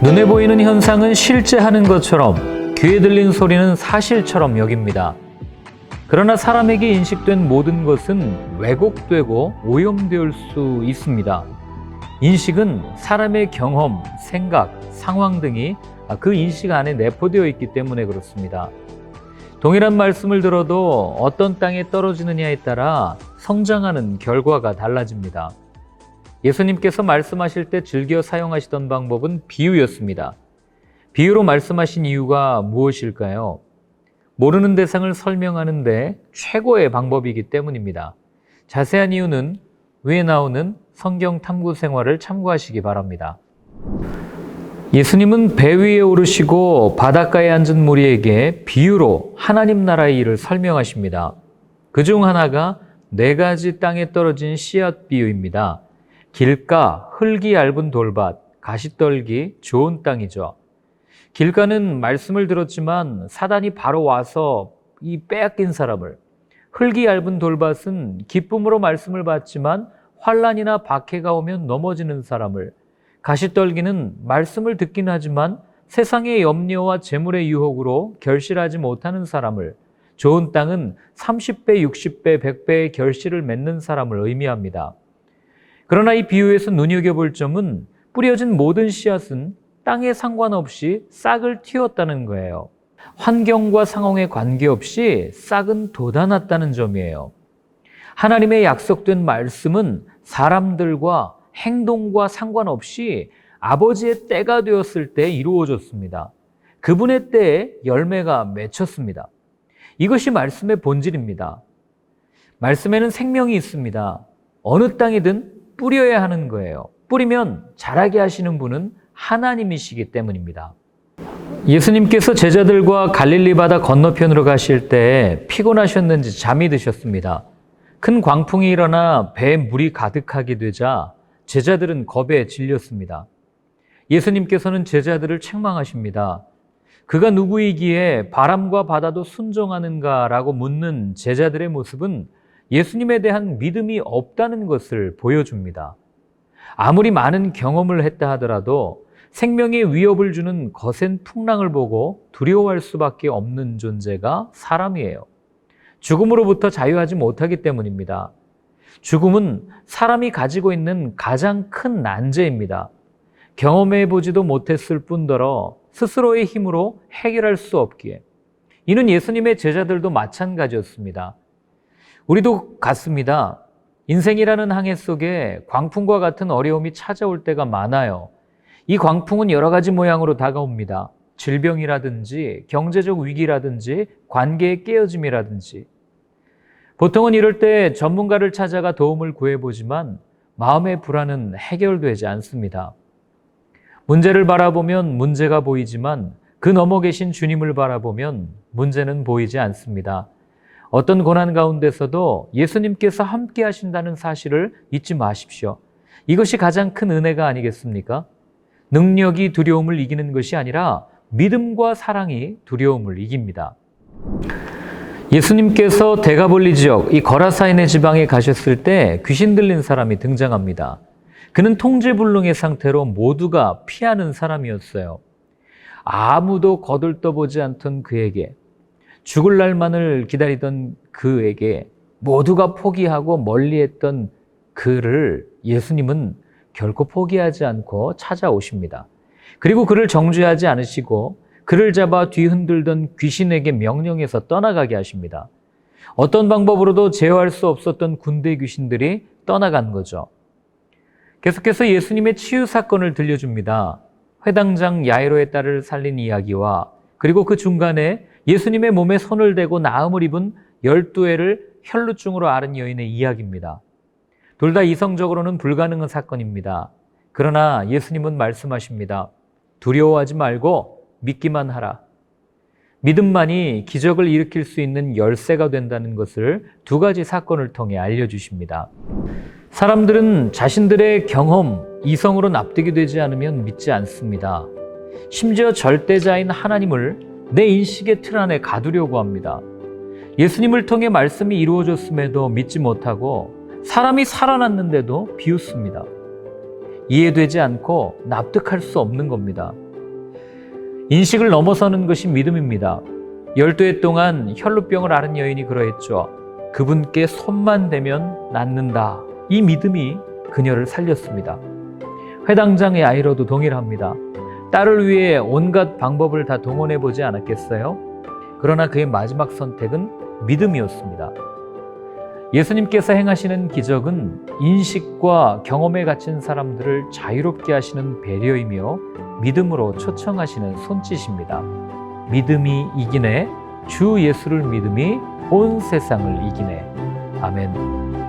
눈에 보이는 현상은 실제 하는 것처럼, 귀에 들린 소리는 사실처럼 여깁니다. 그러나 사람에게 인식된 모든 것은 왜곡되고 오염될 수 있습니다. 인식은 사람의 경험, 생각, 상황 등이 그 인식 안에 내포되어 있기 때문에 그렇습니다. 동일한 말씀을 들어도 어떤 땅에 떨어지느냐에 따라 성장하는 결과가 달라집니다. 예수님께서 말씀하실 때 즐겨 사용하시던 방법은 비유였습니다. 비유로 말씀하신 이유가 무엇일까요? 모르는 대상을 설명하는데 최고의 방법이기 때문입니다. 자세한 이유는 위에 나오는 성경 탐구 생활을 참고하시기 바랍니다. 예수님은 배 위에 오르시고 바닷가에 앉은 무리에게 비유로 하나님 나라의 일을 설명하십니다. 그중 하나가 4가지 땅에 떨어진 씨앗 비유입니다. 길가, 흙이 얇은 돌밭, 가시떨기, 좋은 땅이죠. 길가는 말씀을 들었지만 사단이 바로 와서 이 빼앗긴 사람을, 흙이 얇은 돌밭은 기쁨으로 말씀을 받지만 환난이나 박해가 오면 넘어지는 사람을, 가시떨기는 말씀을 듣긴 하지만 세상의 염려와 재물의 유혹으로 결실하지 못하는 사람을, 좋은 땅은 30배, 60배, 100배의 결실을 맺는 사람을 의미합니다. 그러나 이 비유에서 눈여겨볼 점은 뿌려진 모든 씨앗은 땅에 상관없이 싹을 틔웠다는 거예요. 환경과 상황에 관계없이 싹은 돋아났다는 점이에요. 하나님의 약속된 말씀은 사람들과 행동과 상관없이 아버지의 때가 되었을 때 이루어졌습니다. 그분의 때에 열매가 맺혔습니다. 이것이 말씀의 본질입니다. 말씀에는 생명이 있습니다. 어느 땅이든 뿌려야 하는 거예요. 뿌리면 자라게 하시는 분은 하나님이시기 때문입니다. 예수님께서 제자들과 갈릴리 바다 건너편으로 가실 때 피곤하셨는지 잠이 드셨습니다. 큰 광풍이 일어나 배에 물이 가득하게 되자 제자들은 겁에 질렸습니다. 예수님께서는 제자들을 책망하십니다. 그가 누구이기에 바람과 바다도 순종하는가라고 묻는 제자들의 모습은 예수님에 대한 믿음이 없다는 것을 보여줍니다. 아무리 많은 경험을 했다 하더라도 생명에 위협을 주는 거센 풍랑을 보고 두려워할 수밖에 없는 존재가 사람이에요. 죽음으로부터 자유하지 못하기 때문입니다. 죽음은 사람이 가지고 있는 가장 큰 난제입니다. 경험해 보지도 못했을 뿐더러 스스로의 힘으로 해결할 수 없기에. 이는 예수님의 제자들도 마찬가지였습니다. 우리도 같습니다. 인생이라는 항해 속에 광풍과 같은 어려움이 찾아올 때가 많아요. 이 광풍은 여러 가지 모양으로 다가옵니다. 질병이라든지 경제적 위기라든지 관계의 깨어짐이라든지. 보통은 이럴 때 전문가를 찾아가 도움을 구해보지만 마음의 불안은 해결되지 않습니다. 문제를 바라보면 문제가 보이지만 그 넘어 계신 주님을 바라보면 문제는 보이지 않습니다. 어떤 고난 가운데서도 예수님께서 함께 하신다는 사실을 잊지 마십시오. 이것이 가장 큰 은혜가 아니겠습니까? 능력이 두려움을 이기는 것이 아니라 믿음과 사랑이 두려움을 이깁니다. 예수님께서 데가볼리 지역, 이 거라사인의 지방에 가셨을 때 귀신 들린 사람이 등장합니다. 그는 통제불능의 상태로 모두가 피하는 사람이었어요. 아무도 거들떠보지 않던 그에게, 죽을 날만을 기다리던 그에게 모두가 포기하고 멀리했던 그를 예수님은 결코 포기하지 않고 찾아오십니다. 그리고 그를 정죄하지 않으시고 그를 잡아 뒤흔들던 귀신에게 명령해서 떠나가게 하십니다. 어떤 방법으로도 제어할 수 없었던 군대 귀신들이 떠나간 거죠. 계속해서 예수님의 치유 사건을 들려줍니다. 회당장 야이로의 딸을 살린 이야기와 그리고 그 중간에 예수님의 몸에 손을 대고 나음을 입은 12회를 혈루증으로 앓은 여인의 이야기입니다. 둘 다 이성적으로는 불가능한 사건입니다. 그러나 예수님은 말씀하십니다. 두려워하지 말고 믿기만 하라. 믿음만이 기적을 일으킬 수 있는 열쇠가 된다는 것을 2가지 사건을 통해 알려주십니다. 사람들은 자신들의 경험, 이성으로 납득이 되지 않으면 믿지 않습니다. 심지어 절대자인 하나님을 내 인식의 틀 안에 가두려고 합니다. 예수님을 통해 말씀이 이루어졌음에도 믿지 못하고 사람이 살아났는데도 비웃습니다. 이해되지 않고 납득할 수 없는 겁니다. 인식을 넘어서는 것이 믿음입니다. 12해 동안 혈루병을 앓은 여인이 그러했죠. 그분께 손만 대면 낫는다. 이 믿음이 그녀를 살렸습니다. 회당장의 아이로도 동일합니다. 딸을 위해 온갖 방법을 다 동원해 보지 않았겠어요? 그러나 그의 마지막 선택은 믿음이었습니다. 예수님께서 행하시는 기적은 인식과 경험에 갇힌 사람들을 자유롭게 하시는 배려이며 믿음으로 초청하시는 손짓입니다. 믿음이 이기네, 주 예수를 믿음이 온 세상을 이기네. 아멘.